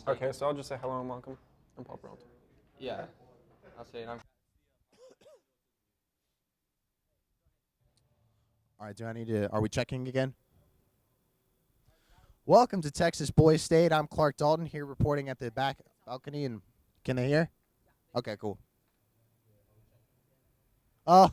Okay, so I'll just say hello and welcome. I'm Paul Peralta. Yeah, I'll say it. All right, do I need to? Are we checking again? Welcome to Texas Boys State. I'm Clark Dalton here reporting at the back balcony. And can they hear? Okay, cool. Oh,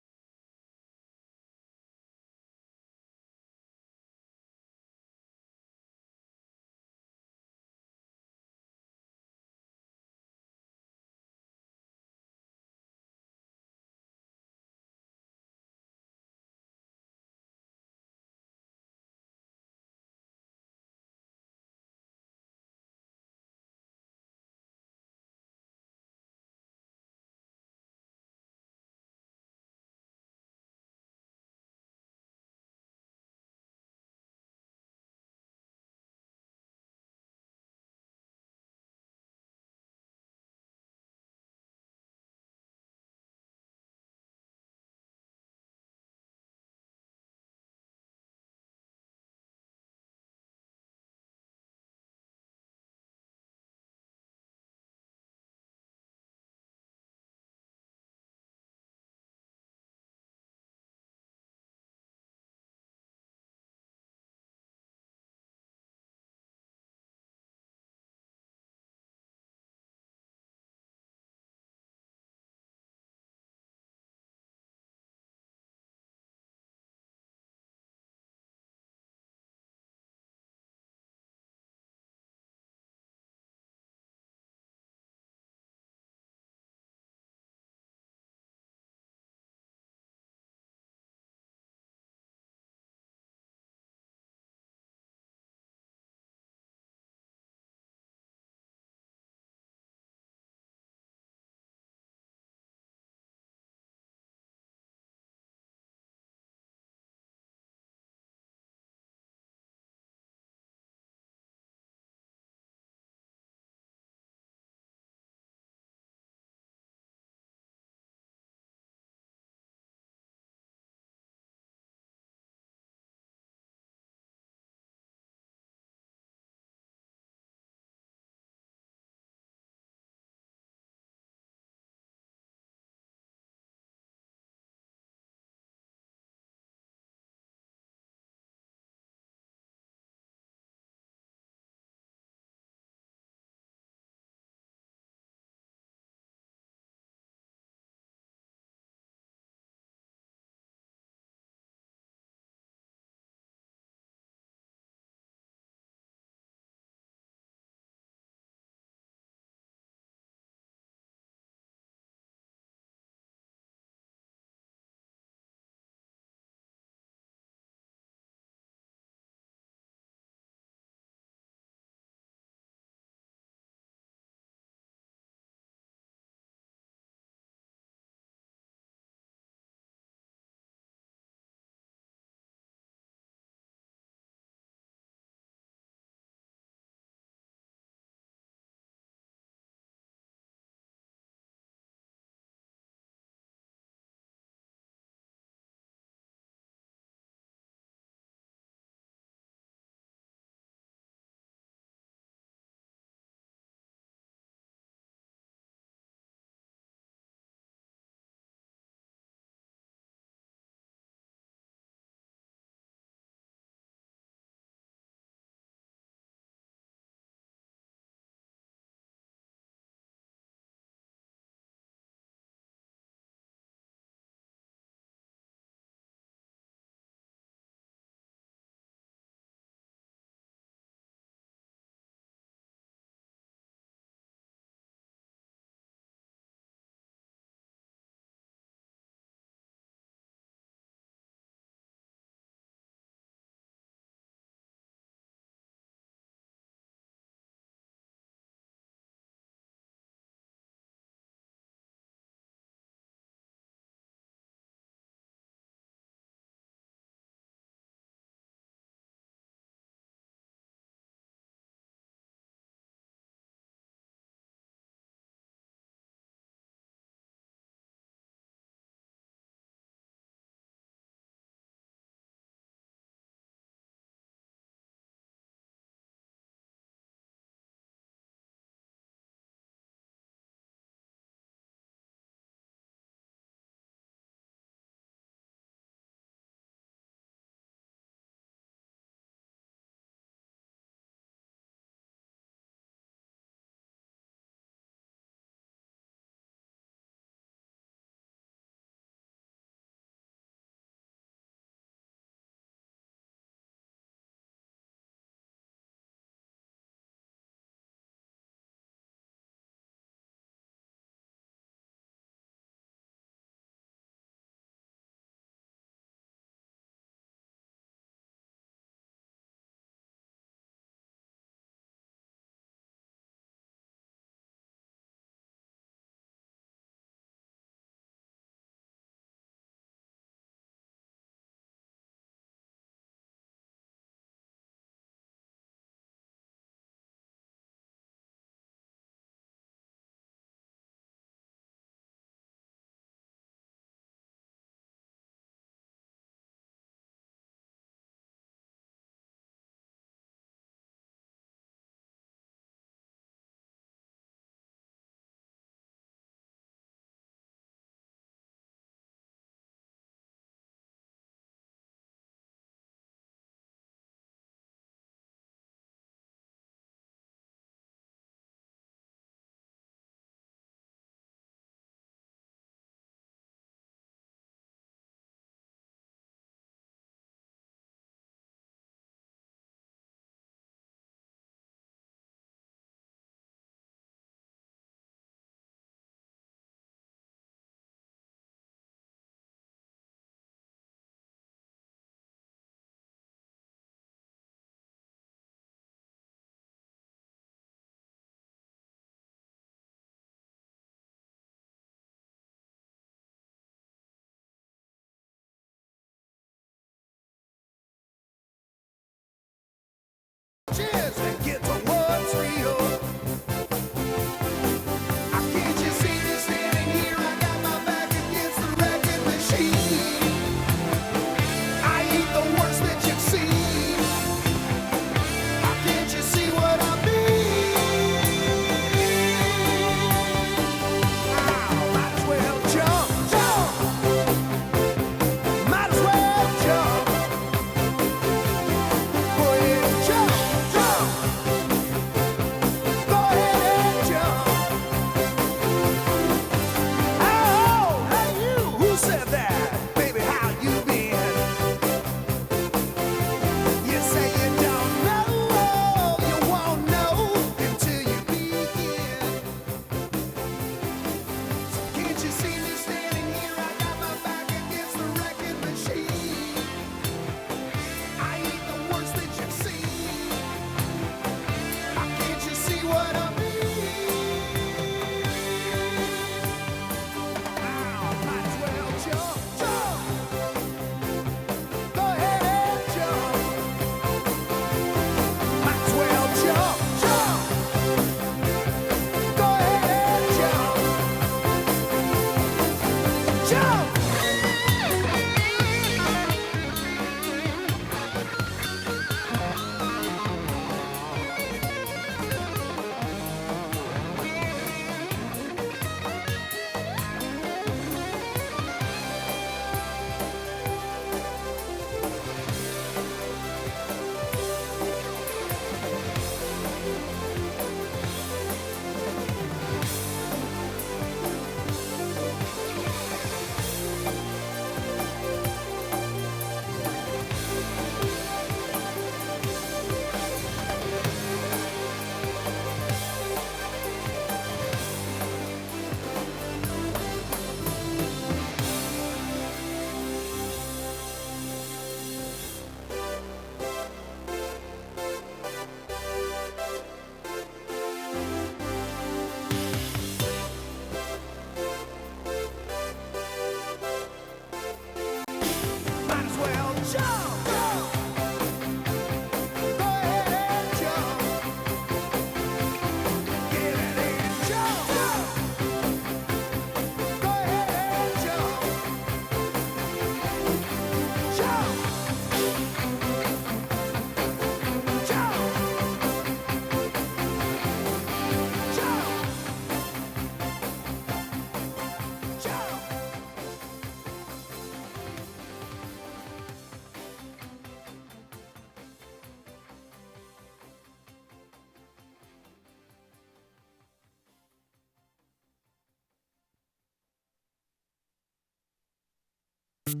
Yo,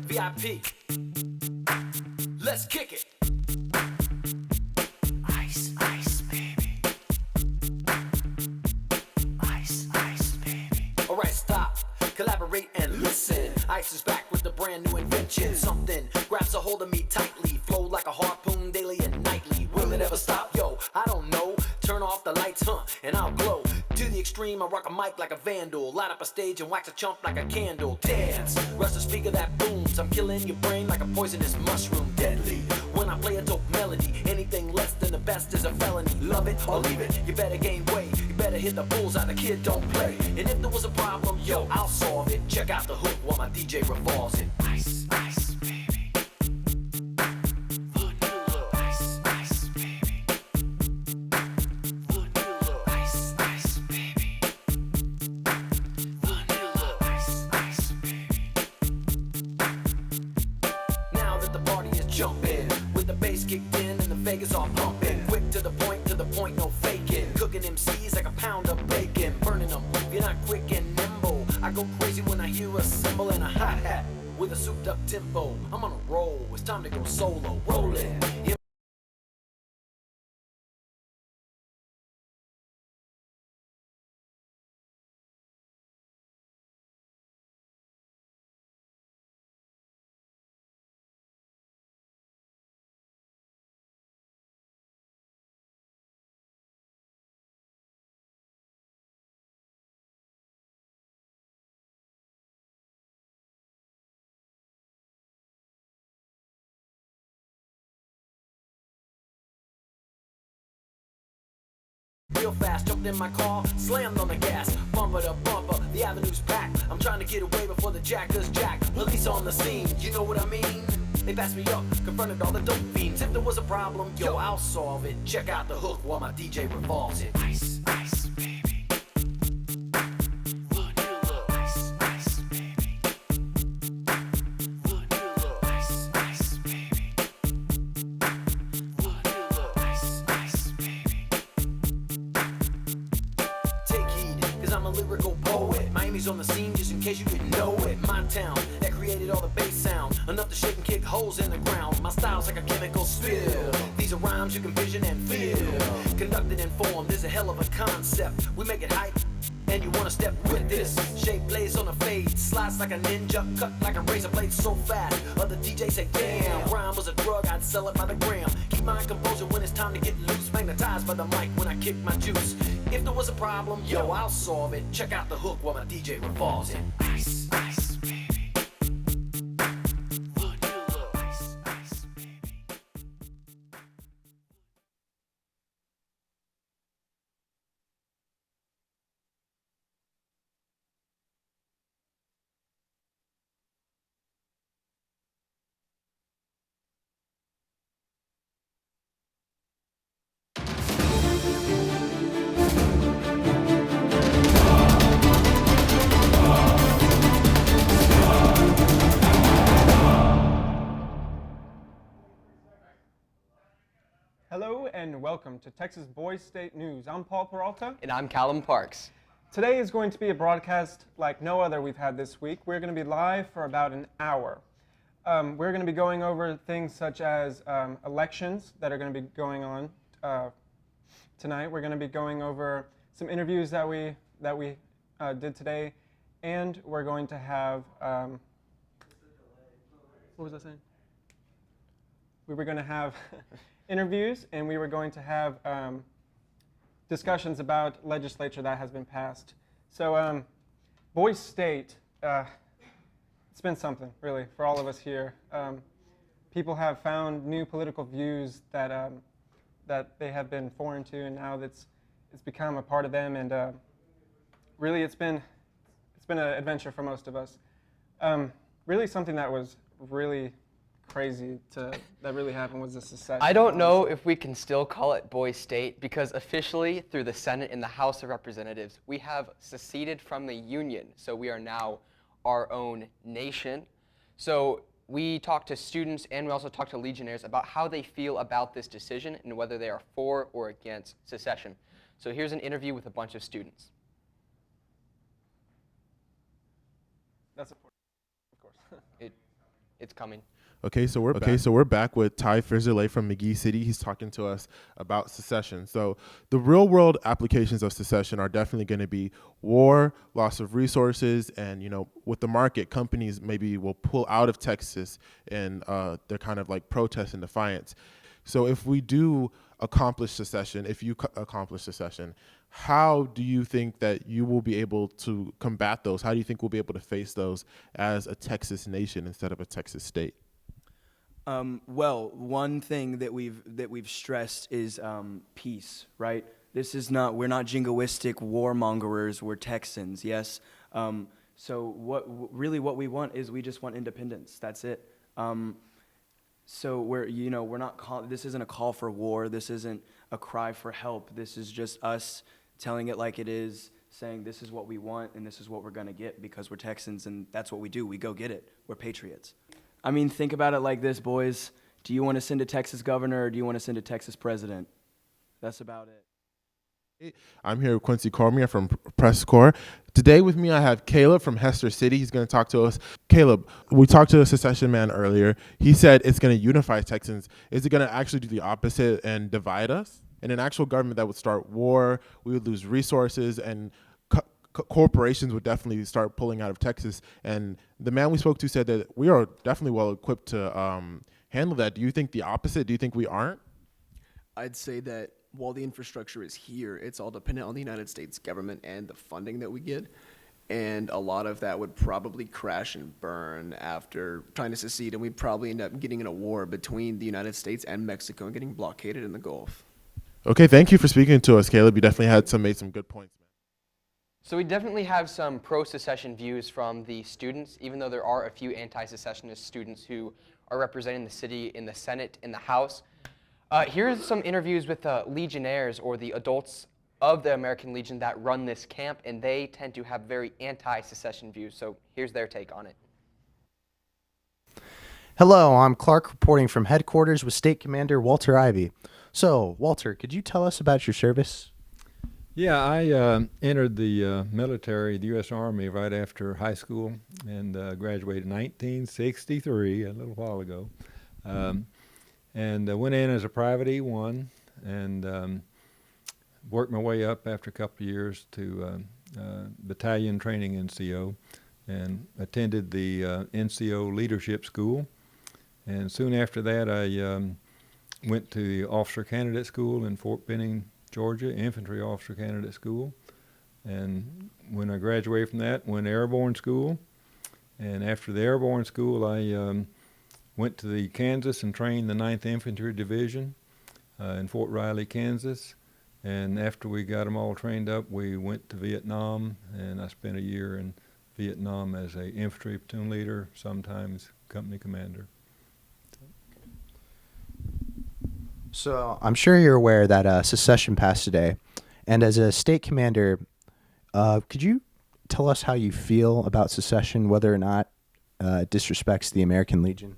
VIP. Let's kick it. Ice, ice, baby. Ice, ice, baby. Alright, stop. Collaborate and listen. Ice is back with a brand new invention. Something grabs a hold of me tightly. Flow like a harpoon daily and nightly. Will it ever stop? Yo, I don't know. Turn off the lights, and I'll glow. To the extreme, I rock a mic like a vandal. Light up a stage and wax a chump like a candle. Dance, rush the speaker that booms. I'm killing your brain like a poisonous mushroom. Deadly, when I play a dope melody. Anything less than the best is a felony. Love it or leave it, you better gain weight. You better hit the bullseye, the kid don't play. And if there was a problem, yo, I'll solve it. Check out the hook while my DJ revolves it. Ice, ice, baby. Vanilla. Ice, ice, baby. Vanilla. Ice, ice, baby. Vanilla. Ice, ice, baby. Now that the party is jumping, with the bass kicked in and the Vegas all pumping. Quick to the point, no faking. Cooking MCs like a pound of bacon. Burning them, if you're not quick and nimble. I go crazy when I hear a cymbal and a hi-hat with a souped up tempo. I'm on a roll, it's time to go solo. Rollin'. Yeah. Real fast, jumped in my car, slammed on the gas, bumper to bumper, the avenue's packed. I'm trying to get away before the jackers jack. Police on the scene, you know what I mean? They passed me up, confronted all the dope fiends. If there was a problem, yo, I'll solve it. Check out the hook while my DJ revolves it. Ice, ice, baby. Vanilla. Ice, ice, baby. Vanilla. Ice, ice, baby. Vanilla. Ice, ice, baby. Take heed, cause I'm a lyrical poet. Miami's on the scene just in case you didn't know it. My town, that created all the bass sound. Enough to shake and kick holes in the ground. My style's like a chemical spill. These are rhymes you can vision and feel. Conducted in form, there's a hell of a concept. We make it hype, and you wanna step with this. Shape plays on a fade, slice like a ninja, cut like a razor blade so fast. Other DJs say, damn, rhyme was a drug, I'd sell it by the gram. Keep my composure when it's time to get loose. Magnetized by the mic when I kick my juice. If there was a problem, yo, I'll solve it. Check out the hook while my DJ revolves it. Ice, ice, baby. Vanilla. Ice, ice, baby. Hello and welcome to Texas Boys State News. I'm Paul Peralta. And I'm Callum Parks. Today is going to be a broadcast like no other we've had this week. We're going to be live for about an hour. We're going to be going over things such as elections that are going to be going on tonight. We're going to be going over some interviews that we did today, and we're going to have what was I saying? We were going to have interviews, and we were going to have discussions about legislature that has been passed. So Boys State, it's been something, really, for all of us here. People have found new political views that that they have been foreign to, and now it's become a part of them. And really, it's been an adventure for most of us. Really, something that was really crazy that really happened was the secession. I don't know if we can still call it Boys State because officially through the Senate and the House of Representatives, we have seceded from the Union. So we are now our own nation. So we talked to students and we also talked to Legionnaires about how they feel about this decision and whether they are for or against secession. So here's an interview with a bunch of students. That's important, of course. It's coming. Okay, so we're back with Ty Frizzerley from McGee City. He's talking to us about secession. So the real world applications of secession are definitely going to be war, loss of resources, and with the market, companies maybe will pull out of Texas and they're kind of like protest and defiance. So if we do accomplish secession, if you accomplish secession, how do you think that you will be able to combat those? How do you think we'll be able to face those as a Texas nation instead of a Texas state? Well, one thing that we've stressed is peace, right? We're not jingoistic warmongers, we're Texans, yes? So what we want is we just want independence, that's it. So we're not this isn't a call for war, this isn't a cry for help, this is just us telling it like it is, saying this is what we want and this is what we're gonna get because we're Texans and that's what we do, we go get it, we're patriots. I mean, think about it like this, boys. Do you want to send a Texas governor or do you want to send a Texas president? That's about it. I'm here with Quincy Cormier from Press Corps. Today with me I have Caleb from Hester City. He's going to talk to us. Caleb, we talked to a secession man earlier. He said it's going to unify Texans. Is it going to actually do the opposite and divide us? In an actual government that would start war, we would lose resources, and corporations would definitely start pulling out of Texas. And the man we spoke to said that we are definitely well equipped to handle that. Do you think the opposite? Do you think we aren't? I'd say that while the infrastructure is here, it's all dependent on the United States government and the funding that we get. And a lot of that would probably crash and burn after trying to secede, and we'd probably end up getting in a war between the United States and Mexico and getting blockaded in the Gulf. Okay, thank you for speaking to us, Caleb. You definitely made some good points. So we definitely have some pro-secession views from the students, even though there are a few anti-secessionist students who are representing the city in the Senate, in the House. Here's some interviews with legionnaires, or the adults of the American Legion that run this camp, and they tend to have very anti-secession views. So here's their take on it. Hello, I'm Clark reporting from headquarters with State Commander Walter Ivey. So, Walter, could you tell us about your service? Yeah, I entered the military, the U.S. Army, right after high school and graduated in 1963, a little while ago. And went in as a private E1 and worked my way up after a couple of years to battalion training NCO and attended the NCO leadership school. And soon after that, I went to the officer candidate school in Fort Benning, Georgia, infantry officer candidate school. And when I graduated from that, went to airborne school. And after the airborne school, I went to the Kansas and trained the 9th Infantry Division in Fort Riley, Kansas. And after we got them all trained up, we went to Vietnam, and I spent a year in Vietnam as a infantry platoon leader, sometimes company commander. So, I'm sure you're aware that secession passed today. And as a state commander, could you tell us how you feel about secession, whether or not it disrespects the American Legion?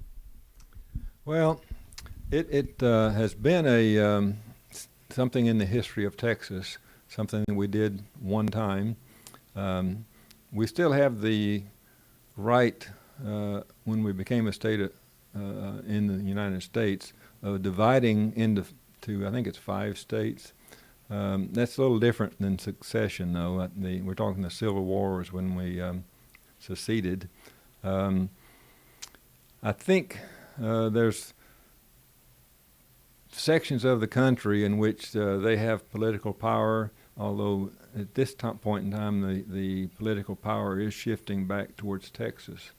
Well, it has been a something in the history of Texas, something that we did one time. We still have the right, when we became a state in the United States, of dividing into, I think it's 5 states. That's a little different than succession, though. We're talking the Civil Wars when we seceded. I think there's sections of the country in which they have political power, although at this point in time the political power is shifting back towards Texas.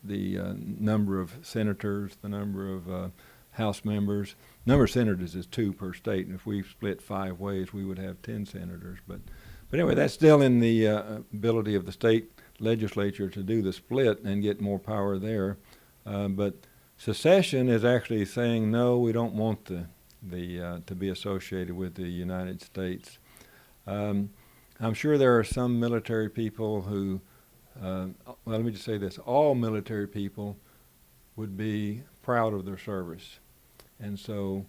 The number of senators, the number of House members. Number of senators is 2 per state, and if we split 5 ways, we would have 10 senators. But anyway, that's still in the ability of the state legislature to do the split and get more power there. But secession is actually saying, no, we don't want to be associated with the United States. I'm sure there are some military people who, well, let me just say this, all military people would be proud of their service. And so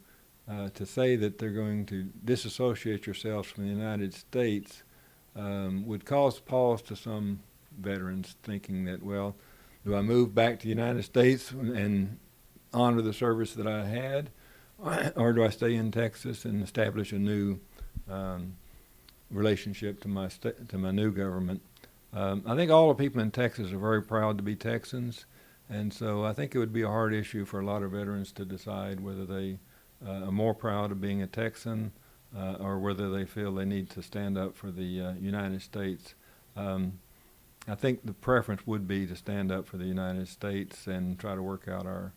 to say that they're going to disassociate yourselves from the United States would cause pause to some veterans thinking that, well, do I move back to the United States and honor the service that I had, or do I stay in Texas and establish a new relationship to my new government? I think all the people in Texas are very proud to be Texans, and so I think it would be a hard issue for a lot of veterans to decide whether they are more proud of being a Texan or whether they feel they need to stand up for the United States. I think the preference would be to stand up for the United States and try to work out our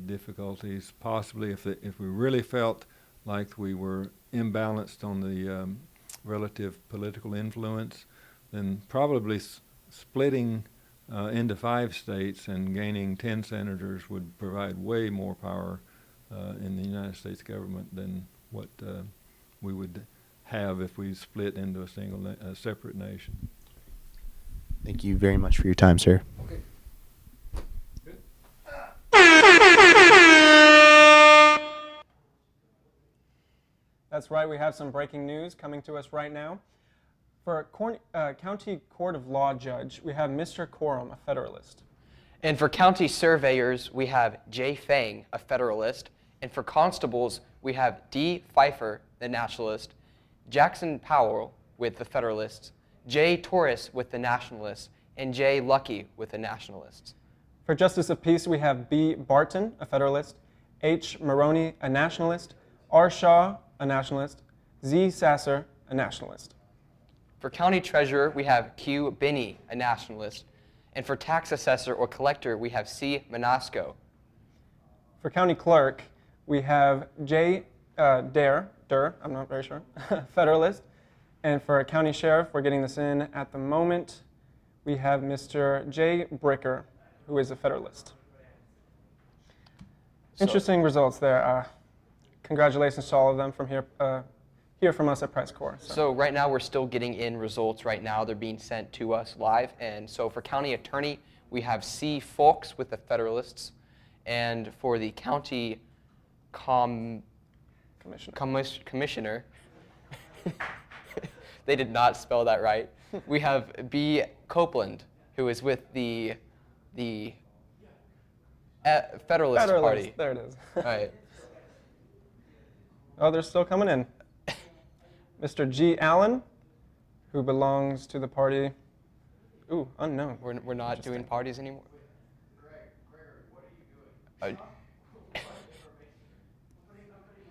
difficulties. Possibly if we really felt like we were imbalanced on the relative political influence, then probably splitting into 5 states and gaining 10 senators would provide way more power in the United States government than what we would have if we split into a separate nation. Thank you very much for your time, sir. Okay. That's right, we have some breaking news coming to us right now. For County Court of Law Judge, we have Mr. Quorum, a Federalist. And for county surveyors, we have Jay Fang, a Federalist. And for constables, we have D. Pfeiffer, the Nationalist, Jackson Powell with the Federalists, Jay Torres with the Nationalists, and Jay Lucky with the Nationalists. For Justice of Peace, we have B. Barton, a Federalist, H. Maroney, a Nationalist, R. Shaw, a Nationalist, Z. Sasser, a Nationalist. For county treasurer, we have Q. Binney, a Nationalist. And for tax assessor or collector, we have C. Manasco. For county clerk, we have J. Durr, I'm not very sure, Federalist. And for county sheriff, we're getting this in at the moment, we have Mr. J. Bricker, who is a Federalist. Interesting results there. Congratulations to all of them from here from us at Press Corps. So right now we're still getting in results right now. They're being sent to us live. And so for county attorney, we have C. Folks with the Federalists. And for the county commissioner, they did not spell that right. We have B. Copeland, who is with the Federalist Party. There it is. All right. Oh, they're still coming in. Mr. G. Allen, who belongs to the party, unknown. We're not doing parties anymore.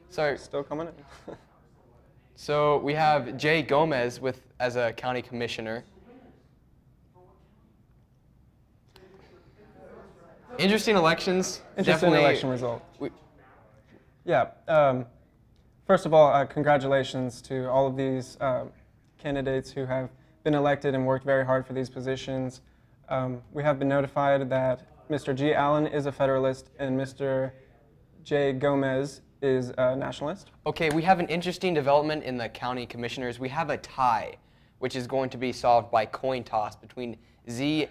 Sorry. Still coming in. So we have Jay Gomez as a county commissioner. Interesting elections. Interesting Definitely, election result. First of all, congratulations to all of these candidates who have been elected and worked very hard for these positions. We have been notified that Mr. G. Allen is a Federalist and Mr. J. Gomez is a Nationalist. Okay, we have an interesting development in the county commissioners. We have a tie, which is going to be solved by coin toss between Z.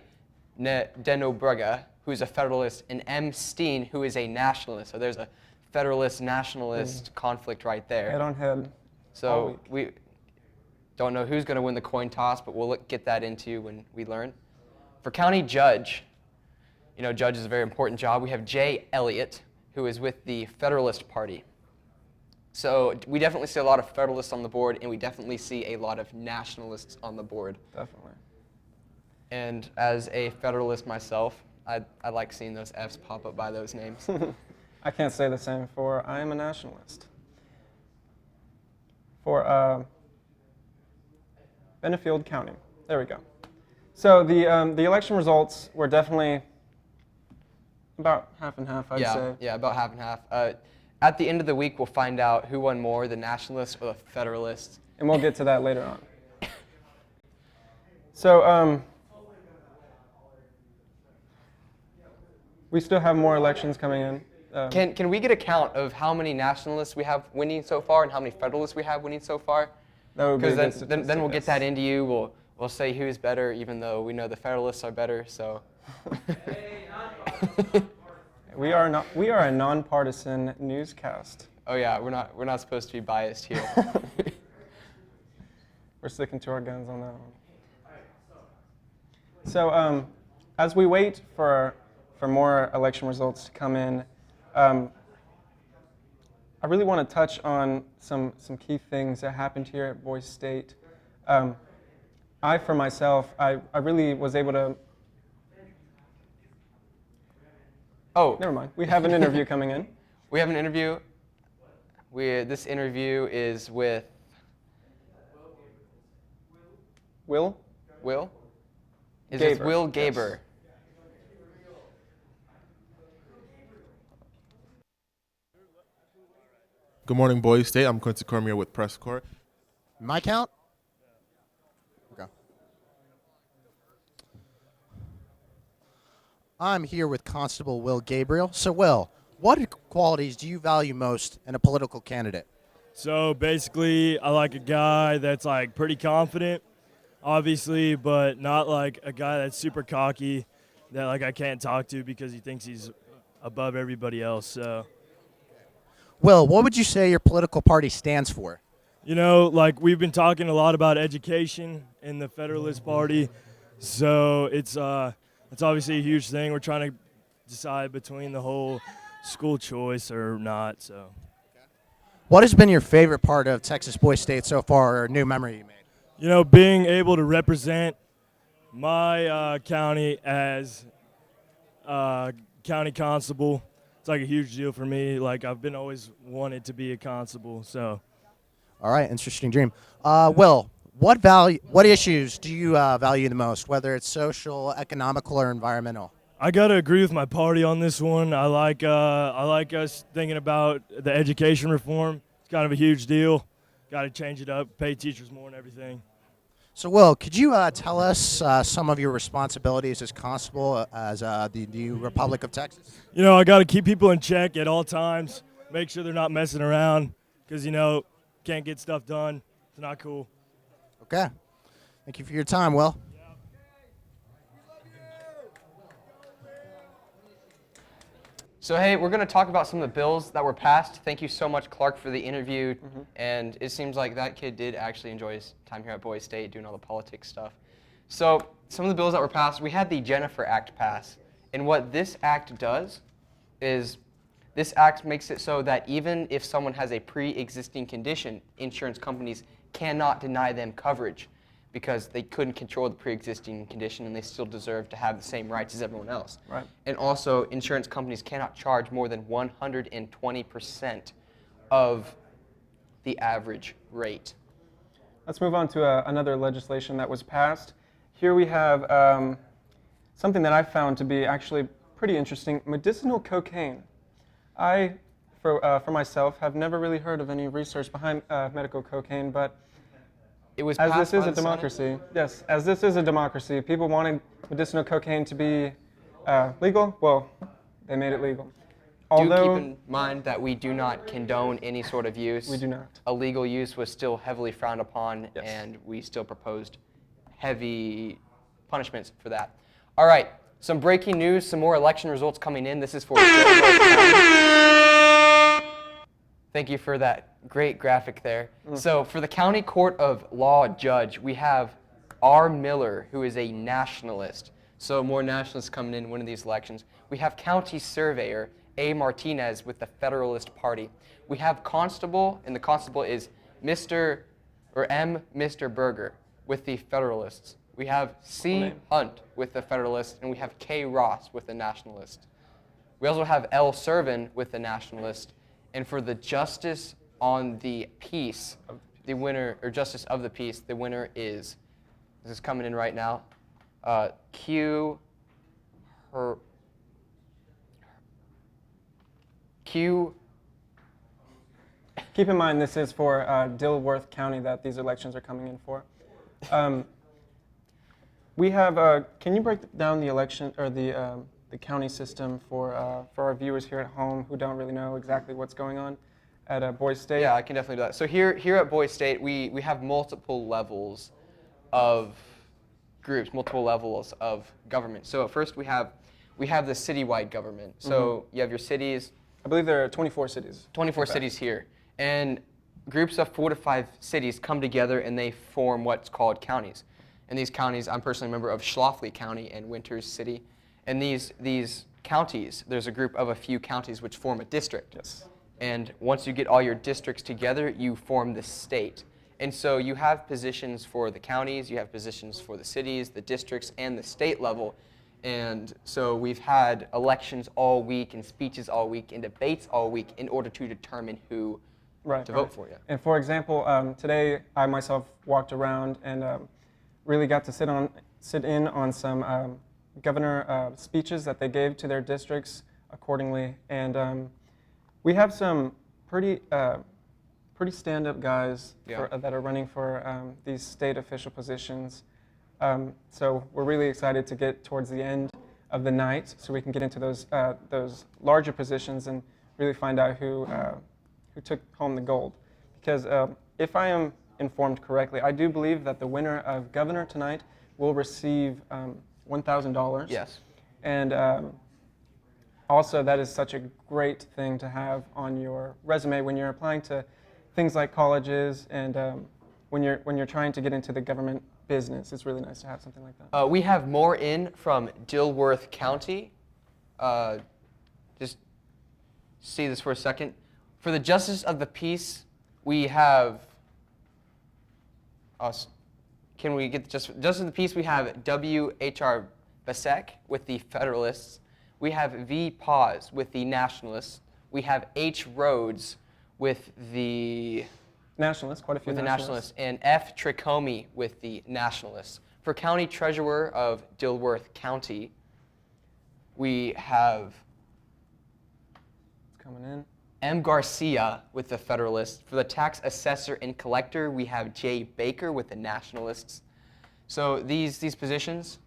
Denobrega, who's a Federalist, and M. Steen, who is a Nationalist. So there's a Federalist-Nationalist conflict right there. Head on head. So we don't know who's going to win the coin toss, but we'll get that into when we learn. For county judge, judge is a very important job. We have Jay Elliott, who is with the Federalist Party. So we definitely see a lot of Federalists on the board, and we definitely see a lot of Nationalists on the board. Definitely. And as a Federalist myself, I like seeing those Fs pop up by those names. I can't say the same for I am a Nationalist. For Benefield County. There we go. So the election results were definitely about half and half, I'd say. Yeah, about half and half. At the end of the week, we'll find out who won more, the Nationalists or the Federalists. And we'll get to that later on. So we still have more elections coming in. Can we get a count of how many Nationalists we have winning so far and how many Federalists we have winning so far? That would be a good Because then statistic, we'll get yes. that into you. We'll say who's better, even though we know the Federalists are better. So. We are a nonpartisan newscast. Oh yeah, we're not supposed to be biased here. We're sticking to our guns on that one. So as we wait for more election results to come in, I really want to touch on some key things that happened here at Boise State. I, for myself, I really was able to. Oh, Never mind. We have an interview coming in. we have an interview. This interview is with Will? Will? Is it Gaber. Will Yes. Gaber? Good morning, Boise State. I'm Quincy Cormier with Press Corps. My count? Okay. I'm here with Constable Will Gabriel. So, Will, what qualities do you value most in a political candidate? So basically, I like a guy that's like pretty confident, obviously, but not like a guy that's super cocky that like I can't talk to because he thinks he's above everybody else. So, Will, what would you say your political party stands for? you know, like we've been talking a lot about education in the Federalist Party. So it's obviously a huge thing. We're trying to decide between the whole school choice or not. So. What has been your favorite part of Texas Boise State so far, or a new memory you made? You know, being able to represent my county as county constable, it's like a huge deal for me. Like I've been always wanted to be a constable. So, All right, interesting dream. Will, what issues do you value the most, whether it's social, economical, or environmental? I gotta agree with my party on this one. I like us thinking about the education reform. It's kind of a huge deal. Got to change it up, pay teachers more and everything. So, Will, could you tell us some of your responsibilities as constable as the new Republic of Texas? You know, I got to keep people in check at all times. Make sure they're not messing around because, you know, can't get stuff done. It's not cool. Okay. Thank you for your time, Will. So hey, we're going to talk about some of the bills that were passed. Thank you so much, Clark, for the interview. And it seems like that kid did actually enjoy his time here at Boise State doing all the politics stuff. So some of the bills that were passed, we had the Jennifer Act pass. And what this act does is this act makes it so that even if someone has a pre-existing condition, insurance companies cannot deny them coverage because they couldn't control the pre-existing condition and they still deserve to have the same rights as everyone else. Right. And also, insurance companies cannot charge more than 120% of the average rate. Let's move on to another legislation that was passed. Here we have something that I found to be actually pretty interesting, medicinal cocaine. I, for myself, have never really heard of any research behind medical cocaine, but It was as passed this is by a the Senate. democracy, yes, as this is a democracy, people wanted medicinal cocaine to be legal. Well, they made it legal. Do Although keep in mind that we do not condone any sort of use. we do not. Illegal use was still heavily frowned upon, Yes. and we still proposed heavy punishments for that. All right, some breaking news, some more election results coming in. This is for Delaware County. Thank you for that great graphic there. So for the County Court of Law judge, we have R. Miller, who is a nationalist. So more nationalists coming in winning these elections. We have County Surveyor A. Martinez with the Federalist Party. We have Constable, and the Constable is Mr. Berger with the Federalists. We have C. name. Hunt with the Federalists, and we have K. Ross with the Nationalist. We also have L. Servin with the Nationalist. And for the Justice on the Peace, the winner, or Justice of the Peace, the winner is, this is coming in right now, Q. Keep in mind this is for Dilworth County that these elections are coming in for. We have. Can you break down the election or the county system for our viewers here at home who don't really know exactly what's going on at Boise State? Yeah, I can definitely do that. So here at Boise State, we have multiple levels of groups, multiple levels of government. So at first we have the citywide government. So you have your cities. I believe there are 24 cities. 24 cities here. And groups of 4 to 5 cities come together and they form what's called counties. And these counties, I'm personally a member of Schlafly County and Winters City. And these counties, there's a group of a few counties which form a district. Yes. And once you get all your districts together, you form the state. And so you have positions for the counties, you have positions for the cities, the districts, and the state level. And so we've had elections all week and speeches all week and debates all week in order to determine who to vote for. Yeah. And for example, today I myself walked around and really got to sit in on some governor speeches that they gave to their districts accordingly. And we have some pretty stand-up guys that are running for these state official positions. So we're really excited to get towards the end of the night so we can get into those larger positions and really find out who took home the gold. Because if I am informed correctly, I do believe that the winner of governor tonight will receive $1,000. Yes. And also, that is such a great thing to have on your resume when you're applying to things like colleges and when you're trying to get into the government business. It's really nice to have something like that. We have more in from Dilworth County. Just see this for a second. For the Justice of the Peace, we have us. Can we get Justice of the Peace? We have W.H.R. Basek with the Federalists. We have V. Paz with the Nationalists. We have H. Rhodes with the Nationalists, quite a few Nationalists, and F. Tricomi with the Nationalists. For County Treasurer of Dilworth County, we have It's coming in. M. Garcia with the Federalists. For the Tax Assessor and Collector, we have J. Baker with the Nationalists. So these positions,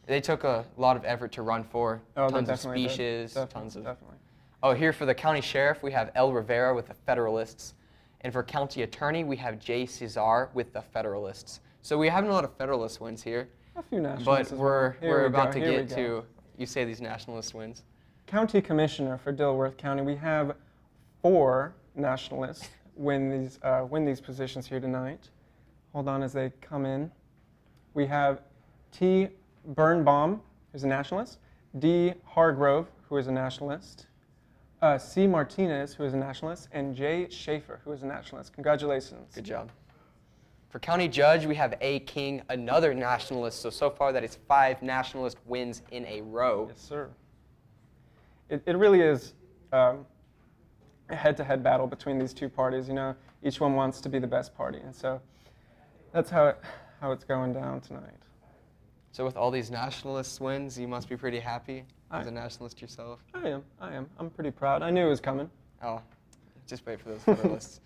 they took a lot of effort to run for. Oh, tons they of definitely did. speeches, Definitely, tons of. definitely. Oh, here for the County Sheriff, we have L. Rivera with the Federalists. And for County Attorney, we have J. Cesar with the Federalists. So we're having a lot of Federalist wins here. A few nationalists. But as well. we're Here we about go, to here we get go. to, you say these Nationalist wins. County Commissioner for Dilworth County. We have 4 nationalists win these positions here tonight. Hold on as they come in. We have T. Birnbaum, who's a nationalist. D. Hargrove, who is a nationalist. C. Martinez, who is a nationalist, and J. Schaefer, who is a nationalist. Congratulations. Good job. For County Judge, we have A. King, another nationalist. So far that is 5 nationalist wins in a row. Yes, sir. It really is a head-to-head battle between these two parties. You know, each one wants to be the best party, and so that's how it's going down tonight. So with all these nationalist wins, you must be pretty happy as a nationalist yourself. I am. I'm pretty proud. I knew it was coming. Oh, just wait for those Federalists.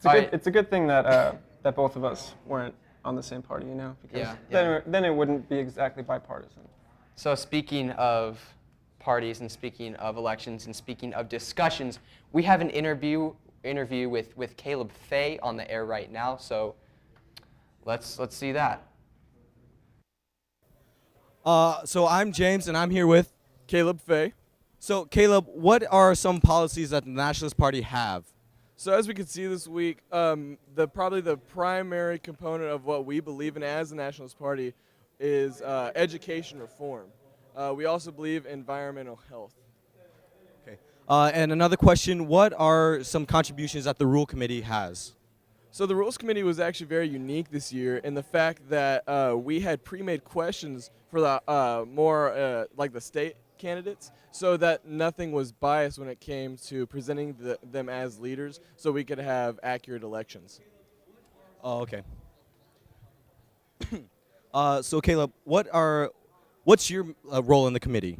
It's a good thing that that both of us weren't on the same party, you know, because then it wouldn't be exactly bipartisan. So speaking of parties and speaking of elections and speaking of discussions, we have an interview with Caleb Fay on the air right now. So let's see that. So I'm James, and I'm here with. Caleb Fay. So Caleb, what are some policies that the Nationalist Party have? So as we can see this week, probably the primary component of what we believe in as the Nationalist Party is education reform. We also believe environmental health. Okay. And another question, what are some contributions that the Rule Committee has? So the Rules Committee was actually very unique this year in the fact that we had pre-made questions for the more like the state candidates, so that nothing was biased when it came to presenting them as leaders, so we could have accurate elections. Oh, okay. So Caleb, what's your role in the committee?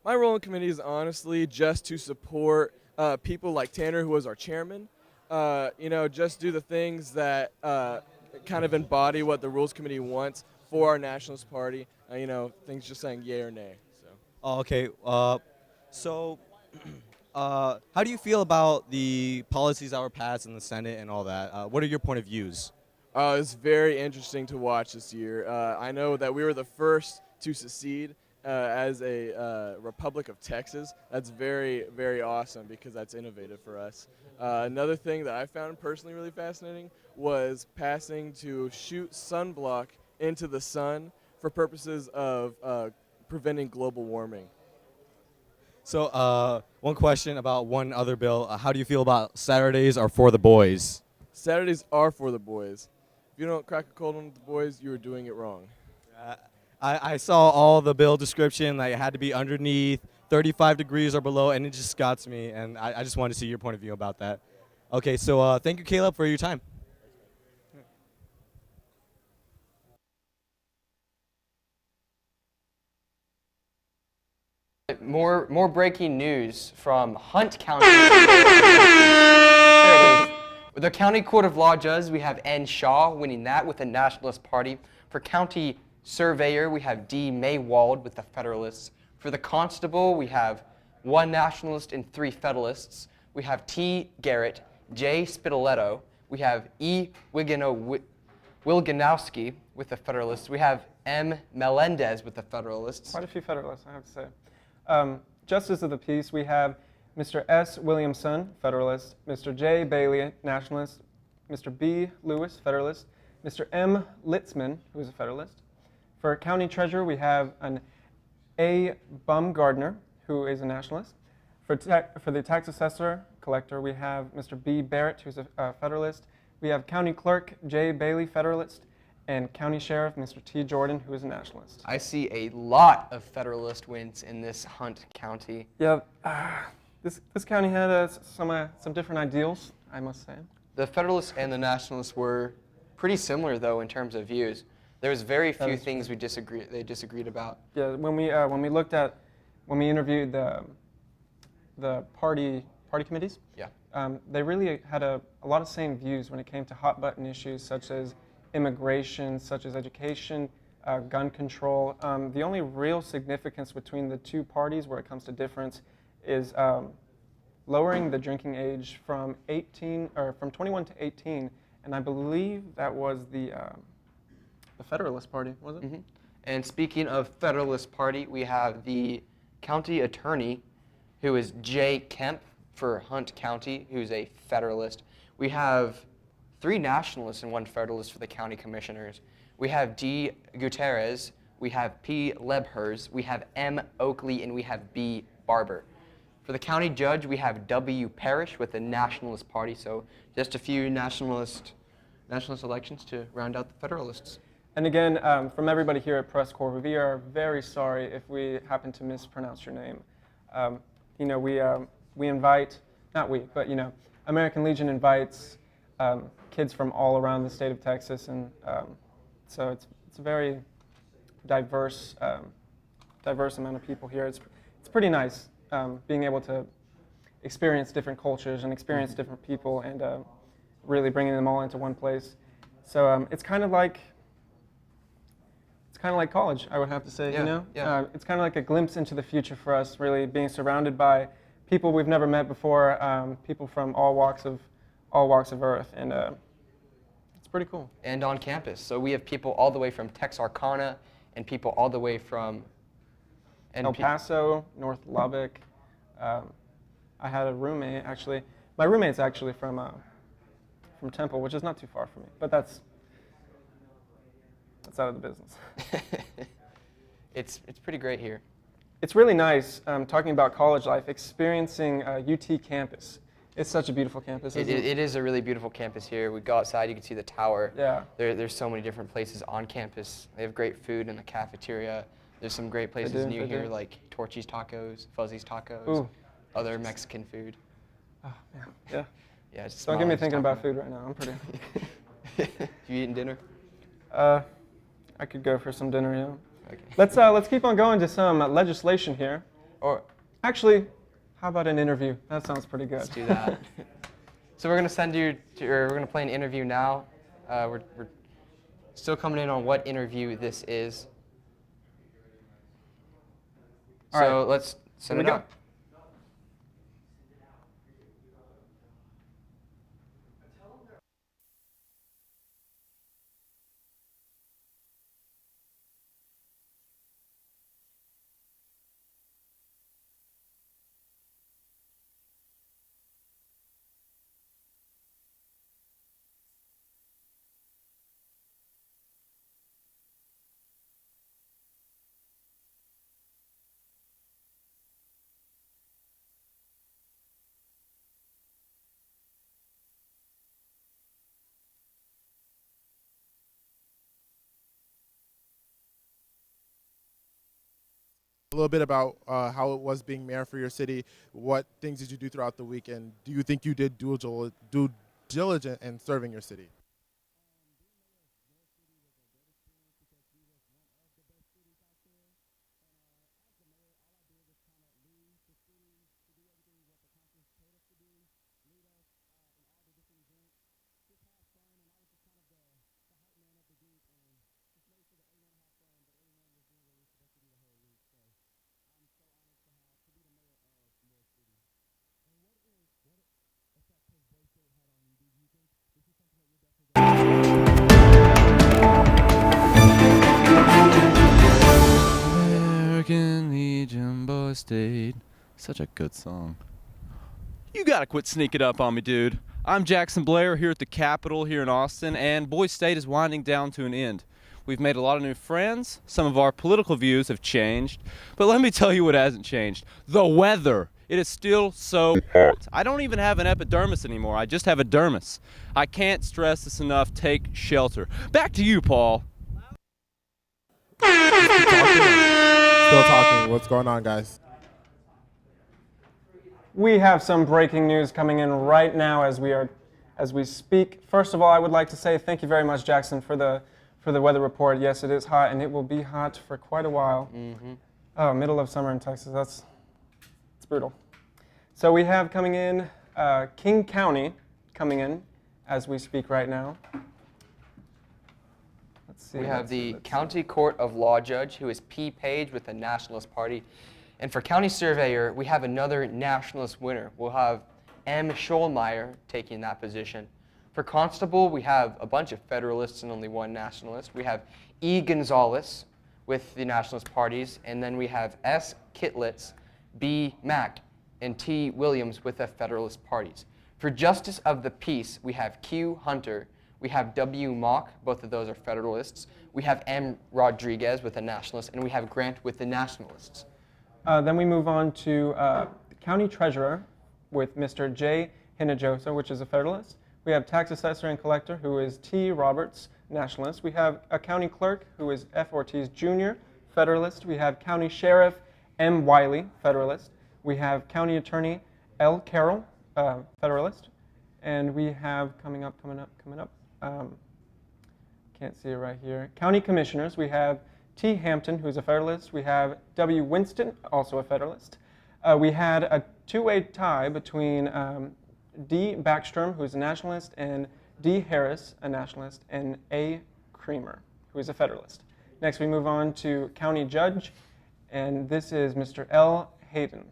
My role in the committee is honestly just to support people like Tanner, who was our chairman. Just do the things that kind of embody what the Rules Committee wants for our Nationalist Party. Things just saying yay or nay. So. Oh, okay. So how do you feel about the policies that were passed in the Senate and all that? What are your point of views? It's very interesting to watch this year. I know that we were the first to secede as a Republic of Texas. That's very, very awesome because that's innovative for us. Another thing that I found personally really fascinating was passing to shoot sunblock into the sun for purposes of preventing global warming. So, one question about one other bill. How do you feel about Saturdays are for the boys? Saturdays are for the boys. If you don't crack a cold one with the boys, you are doing it wrong. I saw all the bill description. Like, it had to be underneath 35 degrees or below, and it just got to me. And I just wanted to see your point of view about that. Okay, so thank you, Caleb, for your time. More breaking news from Hunt County. There it is. With the County Court of Law judge, we have N. Shaw winning that with the Nationalist Party. For County Surveyor, we have D. Maywald with the Federalists. For the Constable, we have 1 Nationalist and 3 Federalists. We have T. Garrett, J. Spitaletto. We have E. Wilganowski with the Federalists. We have M. Melendez with the Federalists. Quite a few Federalists, I have to say. Justice of the Peace, we have Mr. S. Williamson, Federalist, Mr. J. Bailey, Nationalist, Mr. B. Lewis, Federalist, Mr. M. Litzman, who is a Federalist. For County Treasurer, we have an A. Baumgardner, who is a Nationalist. For the Tax Assessor Collector, we have Mr. B. Barrett, who's a Federalist. We have County Clerk J. Bailey, Federalist, and County Sheriff Mr. T. Jordan, who is a Nationalist. I see a lot of Federalist wins in this Hunt County. Yeah, this county had some different ideals, I must say. The Federalists and the Nationalists were pretty similar, though, in terms of views. There was very few things they disagreed about. Yeah, when we interviewed the party committees, yeah, they really had a lot of same views when it came to hot button issues such as immigration, such as education, gun control. The only real significance between the two parties where it comes to difference is lowering the drinking age from 21 to 18, and I believe that was the Federalist Party, was it? Mm-hmm. And speaking of Federalist Party, we have the county attorney, who is Jay Kemp for Hunt County, who's a Federalist. We have 3 Nationalists and 1 Federalist for the county commissioners. We have D. Gutierrez, we have P. Lebhers, we have M. Oakley, and we have B. Barber. For the county judge, we have W. Parrish with the Nationalist Party, so just a few nationalist elections to round out the Federalists. And again, from everybody here at Press Corps, we are very sorry if we happen to mispronounce your name. We invite, not we, but American Legion invites kids from all around the state of Texas, and so it's a very diverse amount of people here. It's pretty nice being able to experience different cultures and experience different people, and really bringing them all into one place. So it's kind of like college, I would have to say. Yeah. It's kind of like a glimpse into the future for us, really being surrounded by people we've never met before, people from all walks of earth, and it's pretty cool. And on campus, so we have people all the way from Texarkana and people all the way from El Paso, North Lubbock. I had a roommate, actually. My roommate's actually from Temple, which is not too far from me, but that's out of the business. It's pretty great here. It's really nice talking about college life, experiencing UT campus. It's such a beautiful campus. It is a really beautiful campus here. We go outside, you can see the tower. Yeah. There's so many different places on campus. They have great food in the cafeteria. There's some great places near here, like Torchy's Tacos, Fuzzy's Tacos, Ooh. Other Mexican food. Oh, man. Yeah. Yeah. Just Don't get me thinking about food right now. I'm pretty. You eating dinner? I could go for some dinner, yeah. Okay. Let's keep on going to some legislation here. Or actually, how about an interview? That sounds pretty good. Let's do that. So we're gonna we're gonna play an interview now. We're still coming in on what interview this is. So let's send it out. A little bit about how it was being mayor for your city. What things did you do throughout the week, and do you think you did due diligent in serving your city? American Legion, Boy State. Such a good song. You gotta quit sneaking up on me, dude. I'm Jackson Blair here at the Capitol here in Austin, and Boy State is winding down to an end. We've made a lot of new friends. Some of our political views have changed. But let me tell you what hasn't changed. The weather. It is still so hot. I don't even have an epidermis anymore. I just have a dermis. I can't stress this enough. Take shelter. Back to you, Paul. Still talking. What's going on, guys? We have some breaking news coming in right now as we speak. First of all, I would like to say thank you very much, Jackson, for the weather report. Yes, it is hot, and it will be hot for quite a while. Mm-hmm. Oh, middle of summer in Texas. It's brutal. So we have coming in King County coming in as we speak right now. Let's see. We have the County Court of Law Judge, who is P. Page with the Nationalist Party. And for County Surveyor, we have another Nationalist winner. We'll have M. Scholmeyer taking that position. For Constable, we have a bunch of Federalists and only one Nationalist. We have E. Gonzalez with the Nationalist parties, and then we have S. Kitlitz, B. Mack, and T. Williams with the Federalist parties. For Justice of the Peace, we have Q. Hunter, we have W. Mock, both of those are Federalists. We have M. Rodriguez with the Nationalists, and we have Grant with the Nationalists. Then we move on to the County Treasurer with Mr. J. Hinojosa, which is a Federalist. We have Tax Assessor and Collector, who is T. Roberts, Nationalist. We have a County Clerk, who is F. Ortiz Jr., Federalist. We have County Sheriff M. Wiley, Federalist. We have County Attorney L. Carroll, Federalist. And we have coming up, can't see it right here. County Commissioners, we have T. Hampton, who's a Federalist. We have W. Winston, also a Federalist. We had a two-way tie between D. Backstrom, who's a Nationalist, and D. Harris, a Nationalist, and A. Creamer, who is a Federalist. Next, we move on to County Judge, and this is Mr. L. Hayden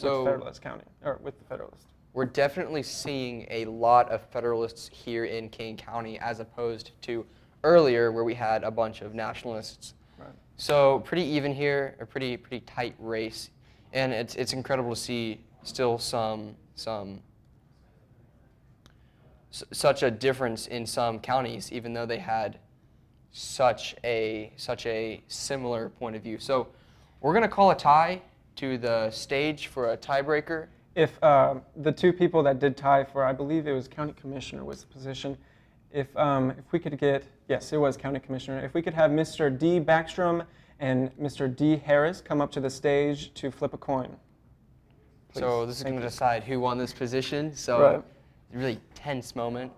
with Federalist County, or with the Federalist. We're definitely seeing a lot of Federalists here in King County as opposed to earlier where we had a bunch of Nationalists. Right. So pretty even here, a pretty tight race, and it's incredible to see still such a difference in some counties, even though they had such a similar point of view. So we're going to call a tie to the stage for a tiebreaker. If the two people that did tie for, I believe it was County Commissioner was the position, if we could get, yes, it was County Commissioner, if we could have Mr. D. Backstrom and Mr. D. Harris come up to the stage to flip a coin. Please. So this is going to decide who won this position. So right. Really tense moment.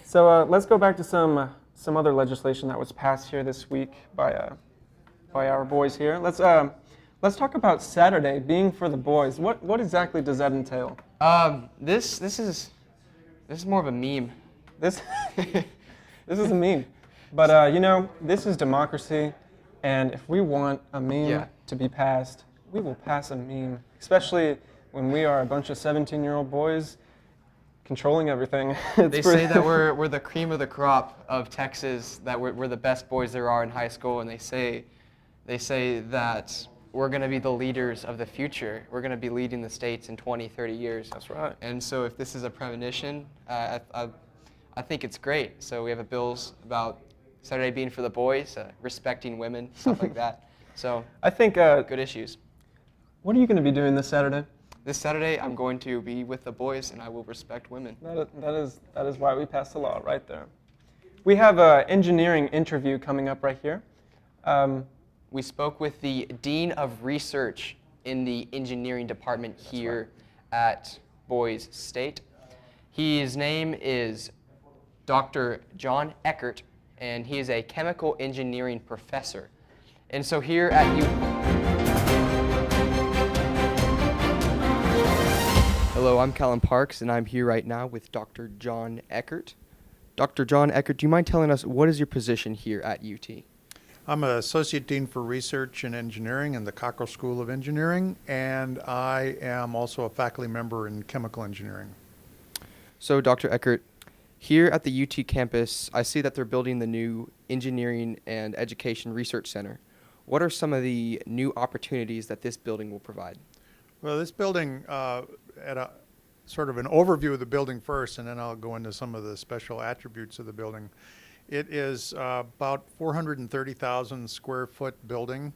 So let's go back to some other legislation that was passed here this week by our boys here. Let's talk about Saturday being for the boys. What exactly does that entail? This is more of a meme. This is a meme, but you know, this is democracy, and if we want a meme to be passed, we will pass a meme. Especially when we are a bunch of 17-year-old boys controlling everything. They say that we're the cream of the crop of Texas, that we're the best boys there are in high school, and they say that we're going to be the leaders of the future. We're going to be leading the states in 20, 30 years. That's right. And so if this is a premonition, I think it's great. So we have a bills about Saturday being for the boys, respecting women, stuff like that. So I think good issues. What are you going to be doing this Saturday? This Saturday, I'm going to be with the boys, and I will respect women. That is why we passed the law right there. We have an engineering interview coming up right here. we spoke with the Dean of Research in the engineering department here at Boys State. His name is Dr. John Eckert, and he is a chemical engineering professor. And so here at Hello, I'm Callum Parks, and I'm here right now with Dr. John Eckert. Dr. John Eckert, do you mind telling us what is your position here at UT? I'm an Associate Dean for Research and Engineering in the Cockrell School of Engineering, and I am also a faculty member in Chemical Engineering. So, Dr. Eckert, here at the UT campus, I see that they're building the new Engineering and Education Research Center. What are some of the new opportunities that this building will provide? Well, this building, at a sort of an overview of the building first, and then I'll go into some of the special attributes of the building. It is about 430,000 square foot building.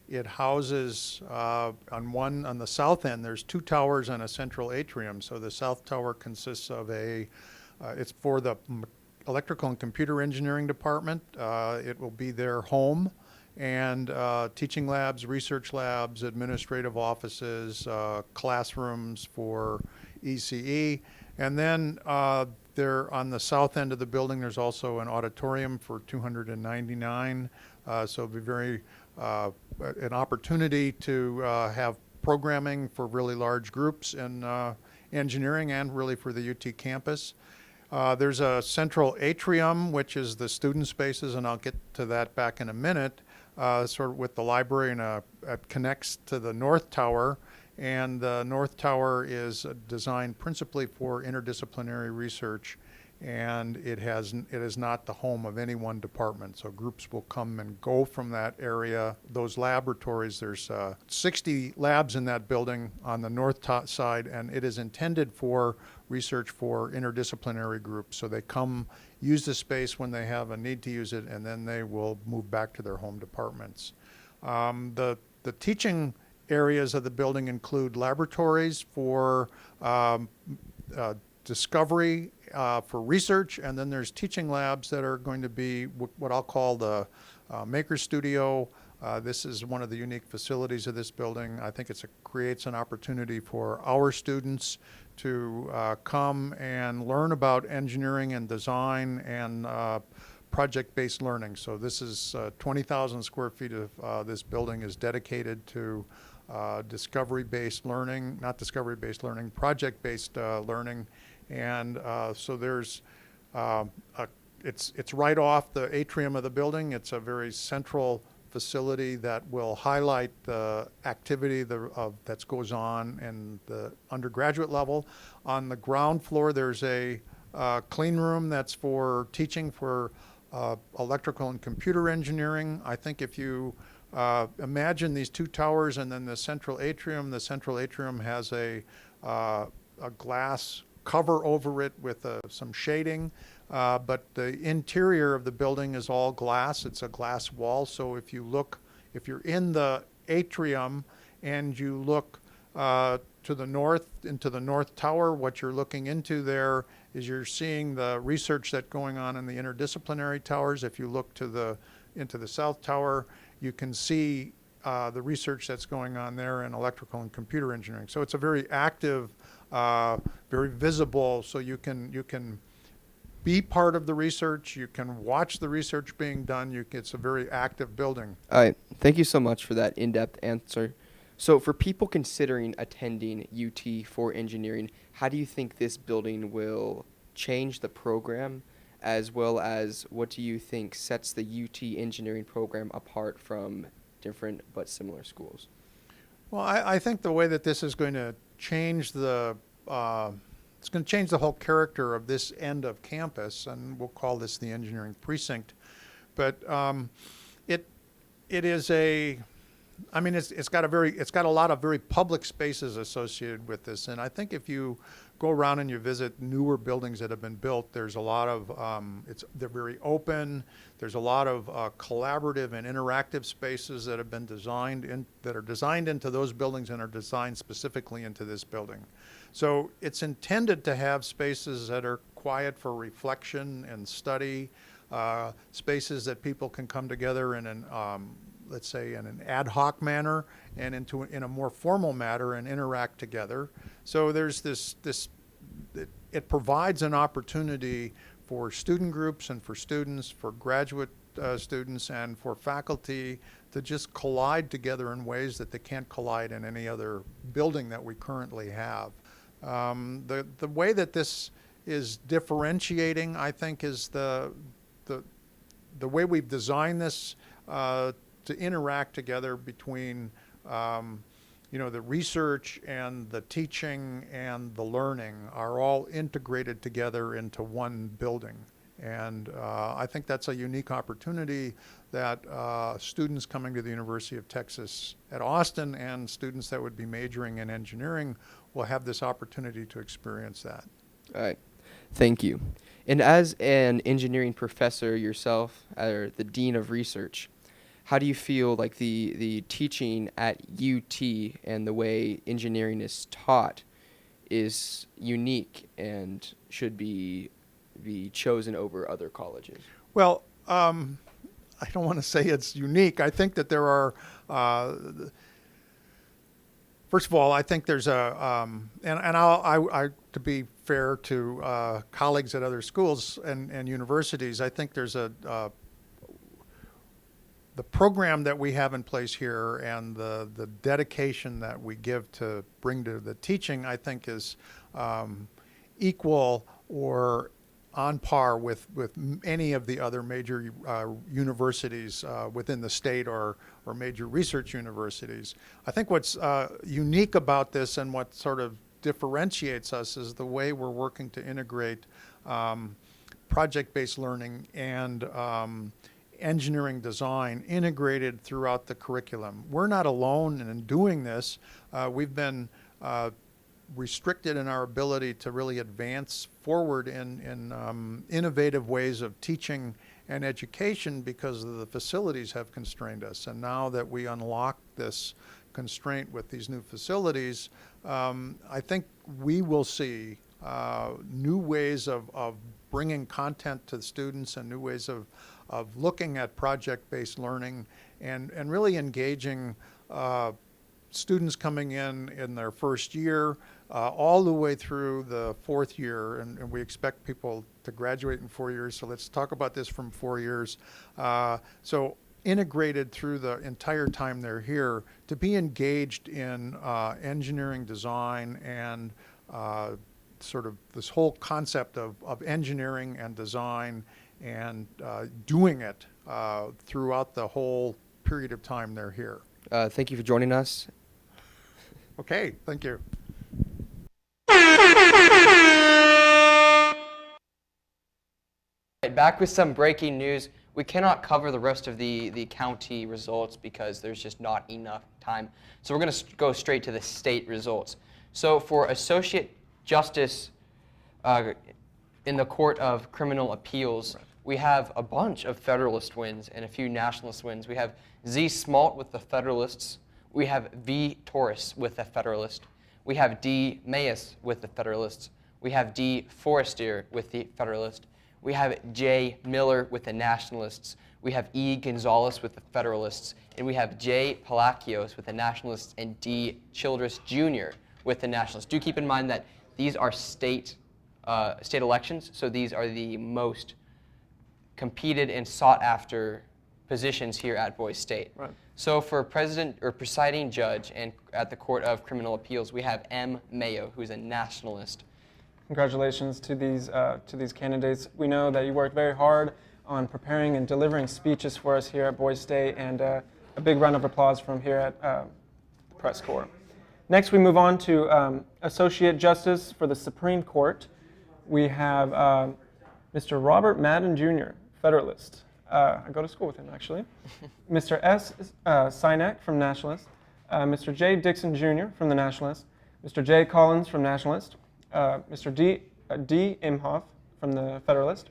It houses on the south end, there's 2 towers and a central atrium. So the south tower consists of it's for the electrical and computer engineering department. It will be their home, and teaching labs, research labs, administrative offices, classrooms for ECE. And then there on the south end of the building, there's also an auditorium for 299. So it'll be very an opportunity to have programming for really large groups in engineering and really for the UT campus. There's a central atrium, which is the student spaces, and I'll get to that back in a minute, sort of with the library, and it connects to the North Tower. And the North Tower is designed principally for interdisciplinary research, and it is not the home of any one department. So groups will come and go from that area. Those laboratories, there's 60 labs in that building on the north side, and it is intended for research for interdisciplinary groups. So they come, use the space when they have a need to use it, and then they will move back to their home departments. The teaching areas of the building include laboratories for discovery, for research, and then there's teaching labs that are going to be what I'll call the Maker Studio. This is one of the unique facilities of this building. I think it creates an opportunity for our students to come and learn about engineering and design and project-based learning. So this is 20,000 square feet of this building is dedicated to discovery-based learning, not discovery-based learning, project-based learning. And so there's, it's right off the atrium of the building. It's a very central facility that will highlight the activity that goes on in the undergraduate level. On the ground floor, there's a clean room that's for teaching for electrical and computer engineering. I think if you imagine these 2 towers and then the central atrium has a glass cover over it with some shading, but the interior of the building is all glass. It's a glass wall. So if you're in the atrium and you look to the north, into the North Tower, what you're looking into there is you're seeing the research that's going on in the interdisciplinary towers. If you look into the South Tower, you can see the research that's going on there in electrical and computer engineering. So it's a very active, very visible, so you can be part of the research, you can watch the research being done, it's a very active building. All right, thank you so much for that in-depth answer. So for people considering attending UT for engineering, how do you think this building will change the program, as well as what do you think sets the UT engineering program apart from different but similar schools? Well, I think the way that this is going to change it's going to change the whole character of this end of campus, and we'll call this the engineering precinct. But it is it's got a lot of very public spaces associated with this, and I think if you go around and you visit newer buildings that have been built, there's a lot of they're very open. There's a lot of collaborative and interactive spaces that have been designed into those buildings and are designed specifically into this building. So it's intended to have spaces that are quiet for reflection and study, spaces that people can come together in let's say, in an ad hoc manner and in a more formal manner and interact together. So there's it provides an opportunity for student groups and for students, for graduate students and for faculty to just collide together in ways that they can't collide in any other building that we currently have. The way that this is differentiating, I think, is the way we've designed this to interact together between the research and the teaching and the learning are all integrated together into one building. And I think that's a unique opportunity that students coming to the University of Texas at Austin and students that would be majoring in engineering will have this opportunity to experience that. All right. Thank you. And as an engineering professor yourself, or the Dean of Research, how do you feel like the teaching at UT and the way engineering is taught is unique and should be chosen over other colleges? Well, I don't want to say it's unique. I think that there are, first of all, I think there's I to be fair to colleagues at other schools and universities, I think there's the program that we have in place here and the dedication that we give to bring to the teaching, I think is equal or on par with any of the other major universities within the state or major research universities. I think what's unique about this and what sort of differentiates us is the way we're working to integrate project-based learning and engineering design integrated throughout the curriculum. We're not alone in doing this. We've been restricted in our ability to really advance forward in innovative ways of teaching and education because the facilities have constrained us. And now that we unlock this constraint with these new facilities, I think we will see new ways of bringing content to the students and new ways of looking at project-based learning and really engaging students coming in their first year all the way through the fourth year, and we expect people to graduate in 4 years, so let's talk about this from 4 years. So integrated through the entire time they're here to be engaged in engineering design and sort of this whole concept of engineering and design and doing it throughout the whole period of time they're here. Thank you for joining us. Okay, thank you. Back with some breaking news. We cannot cover the rest of the county results because there's just not enough time. So we're going to go straight to the state results. So for Associate Justice in the Court of Criminal Appeals, we have a bunch of Federalist wins and a few Nationalist wins. We have Z. Smalt with the Federalists. We have V. Torres with the Federalist. We have D. Mayes with the Federalists. We have D. Forestier with the Federalist. We have J. Miller with the Nationalists. We have E. Gonzalez with the Federalists. And we have J. Palacios with the Nationalists and D. Childress Jr. with the Nationalists. Do keep in mind that these are state elections, so these are the most competed and sought after positions here at Boise State. Right. So for president or presiding judge and at the Court of Criminal Appeals, we have M. Mayo, who's a nationalist. Congratulations to these candidates. We know that you worked very hard on preparing and delivering speeches for us here at Boise State, and a big round of applause from here at Press Corps. Next, we move on to Associate Justice for the Supreme Court. We have Mr. Robert Madden Jr., Federalist. I go to school with him, actually. Mr. S. Sinek from Nationalist. Mr. J. Dixon Jr. from the Nationalist. Mr. J. Collins from Nationalist. Mr. D. Imhoff from the Federalist.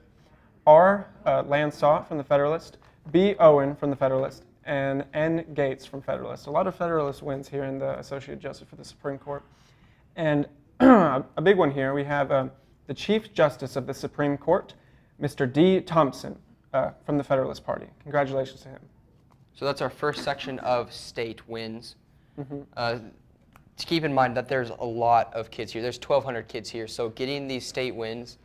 R. Landsaw from the Federalist. B. Owen from the Federalist. And N. Gates from Federalist. A lot of Federalist wins here in the Associate Justice for the Supreme Court. And a big one here, we have the Chief Justice of the Supreme Court, Mr. D. Thompson from the Federalist Party. Congratulations to him. So that's our first section of state wins. To keep in mind that there's a lot of kids here. There's 1,200 kids here, so getting these state wins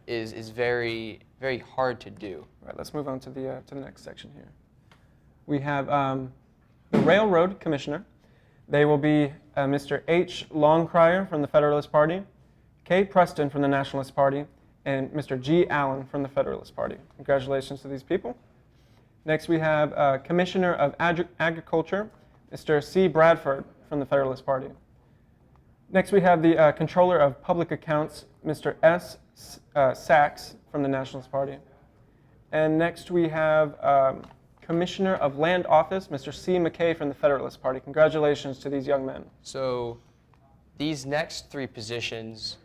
is very, very hard to do. Right, let's move on to the next section here. We have the Railroad Commissioner. They will be Mr. H. Longcrier from the Federalist Party, Kay Preston from the Nationalist Party, and Mr. G. Allen from the Federalist Party. Congratulations to these people. Next, we have Commissioner of Agriculture, Mr. C. Bradford from the Federalist Party. Next, we have the Controller of Public Accounts, Mr. S. Sachs from the Nationalist Party. And next, we have Commissioner of Land Office, Mr. C. McKay from the Federalist Party. Congratulations to these young men. So these next three positions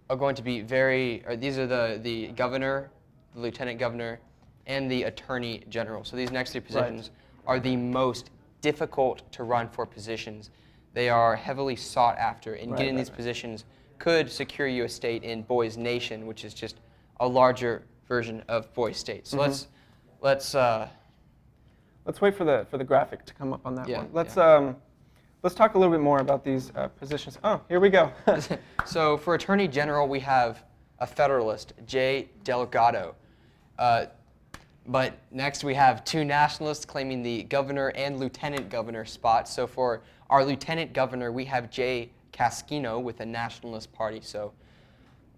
are going to be these are the governor, the lieutenant governor, and the attorney general. So these next three positions are the most difficult to run for positions. They are heavily sought after, and getting these positions could secure you a state in Boys Nation, which is just a larger version of Boys State. So let's wait for the graphic to come up on that Yeah, one. Let's talk a little bit more about these positions. Oh, here we go. So for Attorney General, we have a Federalist, Jay Delgado. But next we have two Nationalists claiming the governor and lieutenant governor spots. So for our lieutenant governor, we have Jay Casquino with the Nationalist Party. So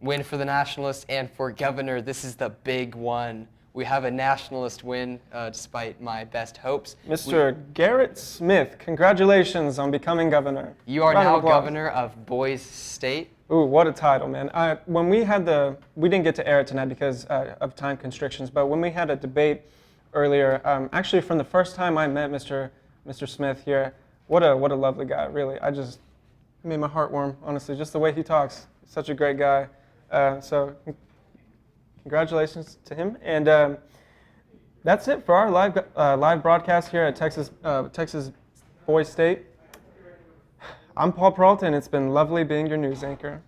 win for the Nationalists, and for governor, this is the big one. We have a Nationalist win, despite my best hopes. Mr. Garrett Smith, congratulations on becoming governor. You are Round of now applause. governor of Boys State. Ooh, what a title, man. When we had we didn't get to air it tonight because of time constrictions, but when we had a debate earlier, actually from the first time I met Mr. Smith here, what a lovely guy, really. It made my heart warm, honestly, just the way he talks. Such a great guy. So congratulations to him. And that's it for our live broadcast here at Texas Boys State. I'm Paul Peralta, and it's been lovely being your news anchor.